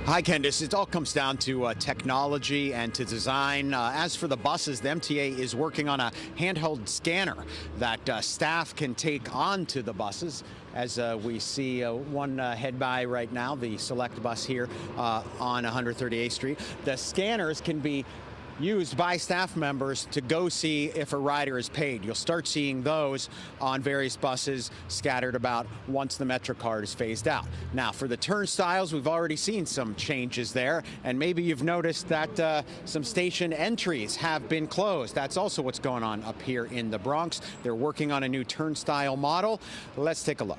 Hi, Candice. It all comes down to technology and to design. As for the buses, the MTA is working on a handheld scanner that staff can take onto the buses. As we see one head by right now, the Select bus here on 138th Street. The scanners can be used by staff members to go see if a rider is paid. You'll start seeing those on various buses scattered about once the MetroCard is phased out. Now, for the turnstiles, we've already seen some changes there, and maybe you've noticed that some station entries have been closed. That's also what's going on up here in the Bronx. They're working on a new turnstile model. Let's take a look.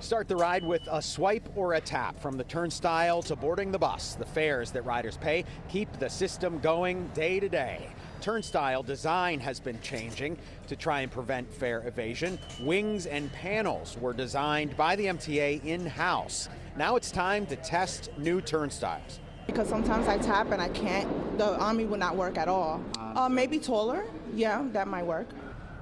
Start the ride with a swipe or a tap. From the turnstile to boarding the bus, the fares that riders pay keep the system going day to day. Turnstile design has been changing to try and prevent fare evasion. Wings and panels were designed by the MTA in-house. Now it's time to test new turnstiles. Because sometimes I tap and I can't, the Omni will not work at all. Maybe taller, yeah, that might work.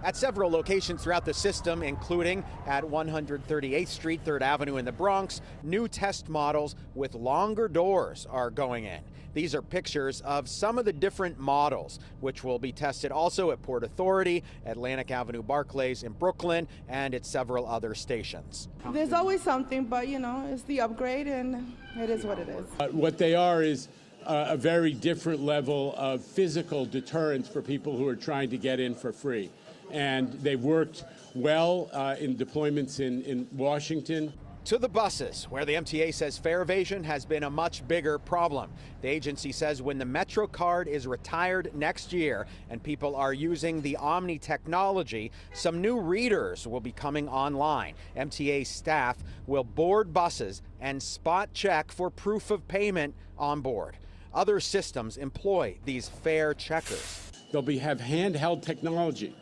At several locations throughout the system, including at 138th Street, 3rd Avenue in the Bronx, new test models with longer doors are going in. These are pictures of some of the different models, which will be tested also at Port Authority, Atlantic Avenue Barclays in Brooklyn, and at several other stations. There's always something, but you know, it's the upgrade and it is what it is. What they are is a very different level of physical deterrence for people who are trying to get in for free. And they've worked well in deployments in Washington. To the buses, where the MTA says fare evasion has been a much bigger problem. The agency says when the MetroCard is retired next year and people are using the Omni technology, some new readers will be coming online. MTA staff will board buses and spot check for proof of payment on board. Other systems employ these fare checkers. They'll have handheld technology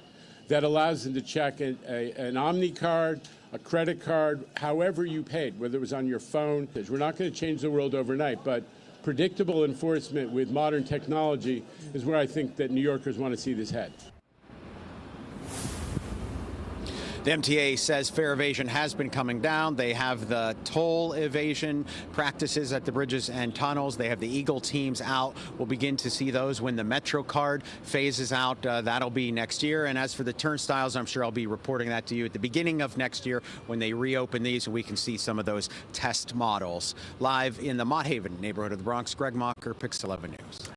that allows them to check an Omni card, a credit card, however you paid, whether it was on your phone. We're not going to change the world overnight, but predictable enforcement with modern technology is where I think that New Yorkers want to see this head. The MTA says fare evasion has been coming down. They have the toll evasion practices at the bridges and tunnels. They have the Eagle teams out. We'll begin to see those when the MetroCard phases out. That'll be next year. And as for the turnstiles, I'm sure I'll be reporting that to you at the beginning of next year when they reopen these and we can see some of those test models. Live in the Mott Haven neighborhood of the Bronx, Greg Mocker, Pix 11 News.